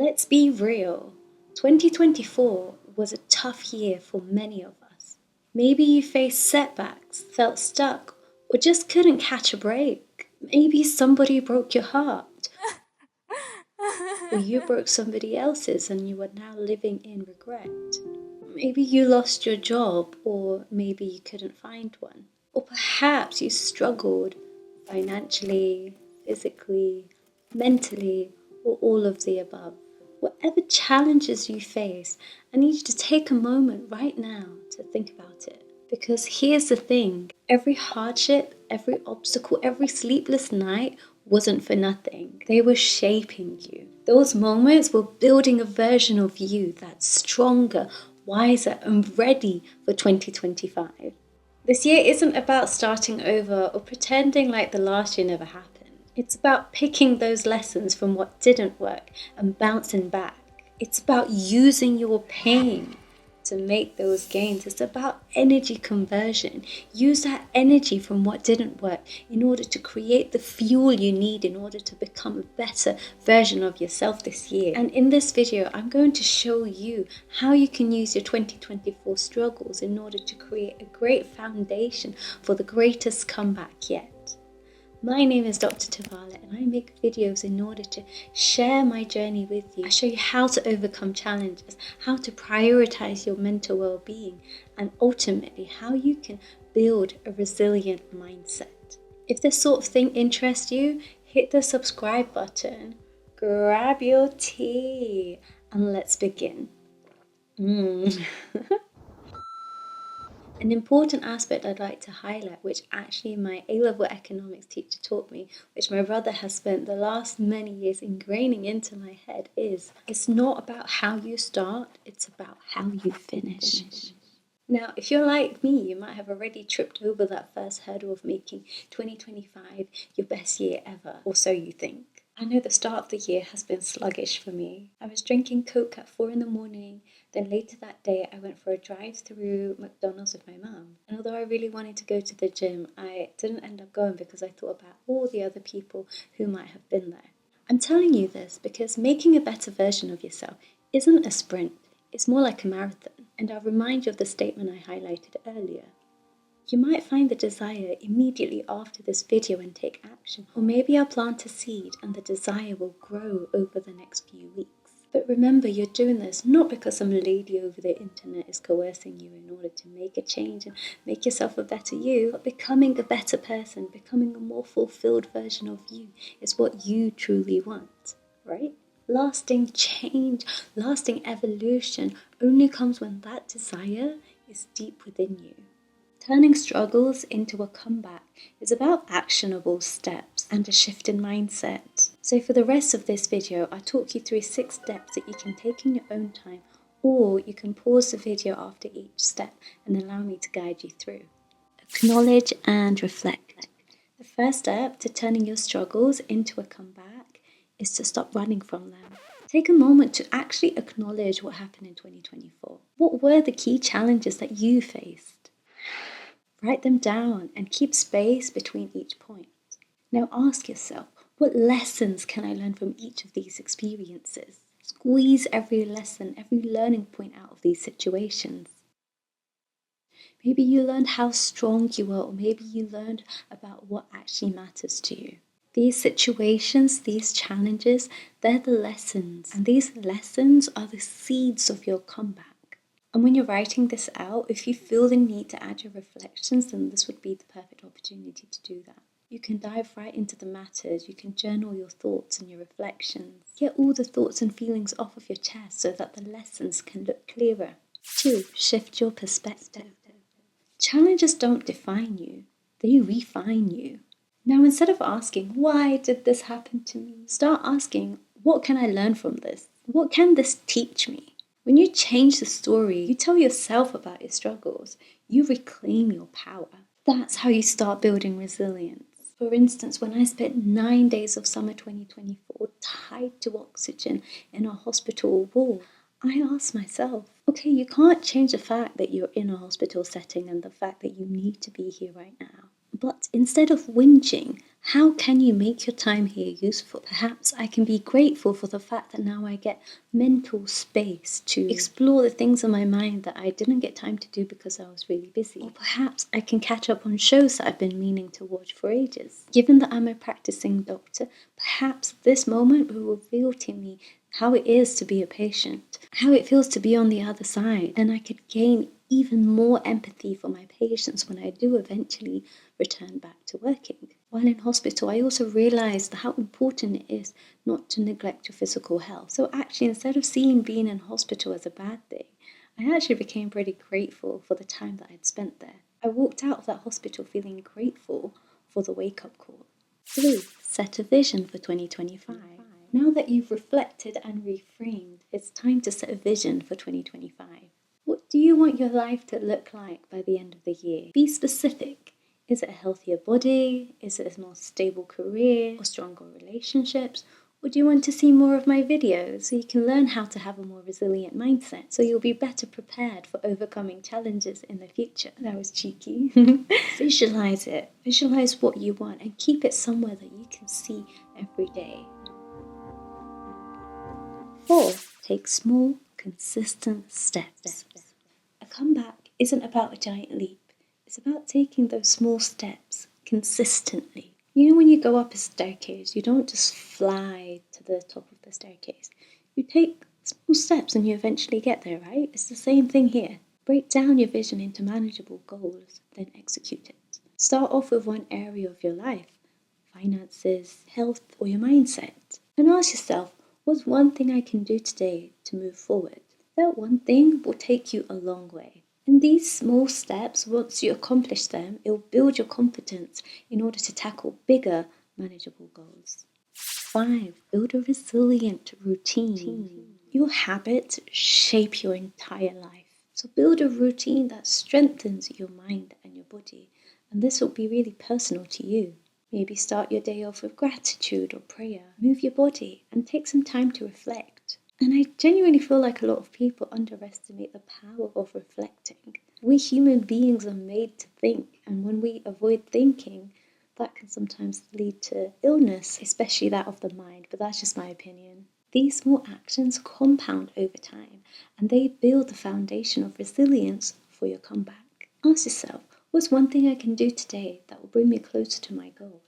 Let's be real. 2024 was a tough year for many of us. Maybe you faced setbacks, felt stuck, or just couldn't catch a break. Maybe somebody broke your heart, or you broke somebody else's and you are now living in regret. Maybe you lost your job, or maybe you couldn't find one. Or perhaps you struggled financially, physically, mentally, or all of the above. Whatever challenges you face, I need you to take a moment right now to think about it. Because here's the thing, every hardship, every obstacle, every sleepless night wasn't for nothing. They were shaping you. Those moments were building a version of you that's stronger, wiser, and ready for 2025. This year isn't about starting over or pretending like the last year never happened. It's about picking those lessons from what didn't work and bouncing back. It's about using your pain to make those gains. It's about energy conversion. Use that energy from what didn't work in order to create the fuel you need in order to become a better version of yourself this year. And in this video, I'm going to show you how you can use your 2024 struggles in order to create a great foundation for the greatest comeback yet. My name is Dr. Tarvala and I make videos in order to share my journey with you. I show you how to overcome challenges, how to prioritize your mental well-being, and ultimately how you can build a resilient mindset. If this sort of thing interests you, hit the subscribe button, grab your tea, and let's begin. An important aspect I'd like to highlight, which actually my A-level economics teacher taught me, which my brother has spent the last many years ingraining into my head, is it's not about how you start, it's about how you finish. Now, if you're like me, you might have already tripped over that first hurdle of making 2025 your best year ever, or so you think. I know the start of the year has been sluggish for me. I was drinking Coke at 4 in the morning, then later that day I went for a drive-through McDonald's with my mum. And although I really wanted to go to the gym, I didn't end up going because I thought about all the other people who might have been there. I'm telling you this because making a better version of yourself isn't a sprint, it's more like a marathon. And I'll remind you of the statement I highlighted earlier. You might find the desire immediately after this video and take action, or maybe I'll plant a seed and the desire will grow over the next few weeks. But remember, you're doing this not because some lady over the internet is coercing you in order to make a change and make yourself a better you, but becoming a better person, becoming a more fulfilled version of you is what you truly want, right? Lasting change, lasting evolution only comes when that desire is deep within you. Turning struggles into a comeback is about actionable steps and a shift in mindset. So for the rest of this video, I'll talk you through 6 steps that you can take in your own time, or you can pause the video after each step and allow me to guide you through. Acknowledge and reflect. The first step to turning your struggles into a comeback is to stop running from them. Take a moment to actually acknowledge what happened in 2024. What were the key challenges that you faced? Write them down and keep space between each point. Now ask yourself, what lessons can I learn from each of these experiences? Squeeze every lesson, every learning point out of these situations. Maybe you learned how strong you are, or maybe you learned about what actually matters to you. These situations, these challenges, they're the lessons. And these lessons are the seeds of your comeback. And when you're writing this out, if you feel the need to add your reflections, then this would be the perfect opportunity to do that. You can dive right into the matters, you can journal your thoughts and your reflections. Get all the thoughts and feelings off of your chest so that the lessons can look clearer. 2. Shift your perspective. Challenges don't define you, they refine you. Now instead of asking, why did this happen to me? Start asking, what can I learn from this? What can this teach me? When you change the story, you tell yourself about your struggles, you reclaim your power. That's how you start building resilience. For instance, when I spent 9 days of summer 2024 tied to oxygen in a hospital wall, I asked myself, okay, you can't change the fact that you're in a hospital setting and the fact that you need to be here right now. But instead of whinging, how can you make your time here useful? Perhaps I can be grateful for the fact that now I get mental space to explore the things in my mind that I didn't get time to do because I was really busy. Or perhaps I can catch up on shows that I've been meaning to watch for ages. Given that I'm a practicing doctor, perhaps this moment will reveal to me how it is to be a patient, how it feels to be on the other side, and I could gain even more empathy for my patients when I do eventually return back to working. While in hospital, I also realised how important it is not to neglect your physical health. So actually, instead of seeing being in hospital as a bad thing, I actually became pretty grateful for the time that I'd spent there. I walked out of that hospital feeling grateful for the wake-up call. 3. Set a vision for 2025. Now that you've reflected and reframed, it's time to set a vision for 2025. What do you want your life to look like by the end of the year? Be specific. Is it a healthier body? Is it a more stable career or stronger relationships? Or do you want to see more of my videos so you can learn how to have a more resilient mindset so you'll be better prepared for overcoming challenges in the future? That was cheeky. Visualize it. Visualize what you want and keep it somewhere that you can see every day. 4. Take small, consistent steps. A comeback isn't about a giant leap. It's about taking those small steps consistently. You know, when you go up a staircase, you don't just fly to the top of the staircase. You take small steps and you eventually get there, right? It's the same thing here. Break down your vision into manageable goals, then execute it. Start off with one area of your life, finances, health, or your mindset, and ask yourself, what's one thing I can do today to move forward? That one thing will take you a long way. And these small steps, once you accomplish them, it will build your confidence in order to tackle bigger, manageable goals. 5. Build a resilient routine. Your habits shape your entire life. So build a routine that strengthens your mind and your body. And this will be really personal to you. Maybe start your day off with gratitude or prayer. Move your body and take some time to reflect. And I genuinely feel like a lot of people underestimate the power of reflecting. We human beings are made to think, and when we avoid thinking, that can sometimes lead to illness, especially that of the mind, but that's just my opinion. These small actions compound over time, and they build the foundation of resilience for your comeback. Ask yourself, what's one thing I can do today that will bring me closer to my goal?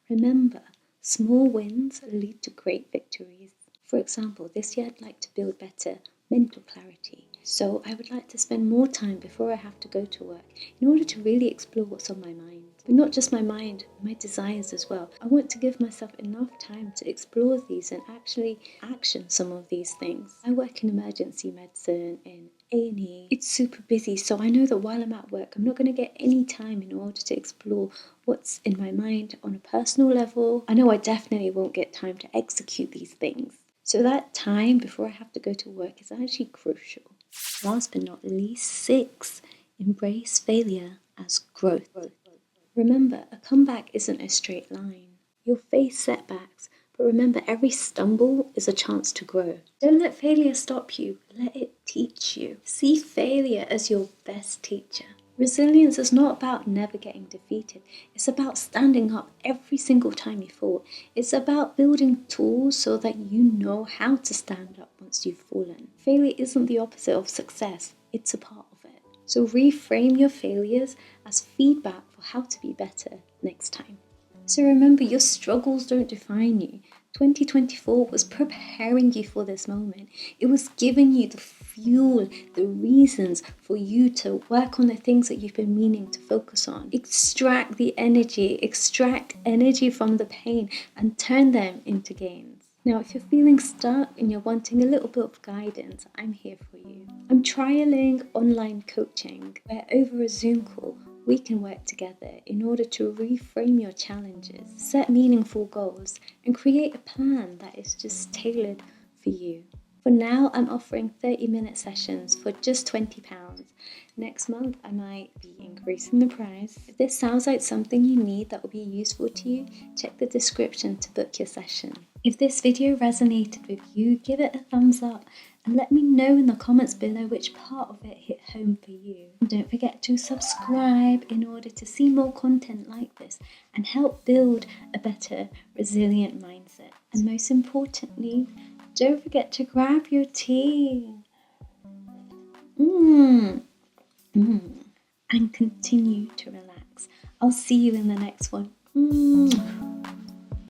Remember, small wins lead to great victories. For example, this year I'd like to build better mental clarity. So I would like to spend more time before I have to go to work in order to really explore what's on my mind. But not just my mind, my desires as well. I want to give myself enough time to explore these and actually action some of these things. I work in emergency medicine in A&E. It's super busy, so I know that while I'm at work, I'm not going to get any time in order to explore what's in my mind on a personal level. I know I definitely won't get time to execute these things. So that time before I have to go to work is actually crucial. Last but not least, 6, embrace failure as growth. Remember, a comeback isn't a straight line. You'll face setbacks, but remember, every stumble is a chance to grow. Don't let failure stop you, let it teach you. See failure as your best teacher. Resilience is not about never getting defeated. It's about standing up every single time you fall. It's about building tools so that you know how to stand up once you've fallen. Failure isn't the opposite of success. It's a part of it. So reframe your failures as feedback for how to be better next time. So remember, your struggles don't define you. 2024 was preparing you for this moment. It was giving you the fuel, the reasons for you to work on the things that you've been meaning to focus on. Extract the energy, extract energy from the pain and turn them into gains. Now, if you're feeling stuck and you're wanting a little bit of guidance, I'm here for you. I'm trialing online coaching where over a Zoom call, we can work together in order to reframe your challenges, set meaningful goals, and create a plan that is just tailored for you. For now, I'm offering 30-minute sessions for just £20. Next month, I might be increasing the price. If this sounds like something you need that will be useful to you, check the description to book your session. If this video resonated with you, give it a thumbs up and let me know in the comments below which part of it hit home for you. And don't forget to subscribe in order to see more content like this and help build a better, resilient mindset. And most importantly, don't forget to grab your tea. And continue to relax. I'll see you in the next one.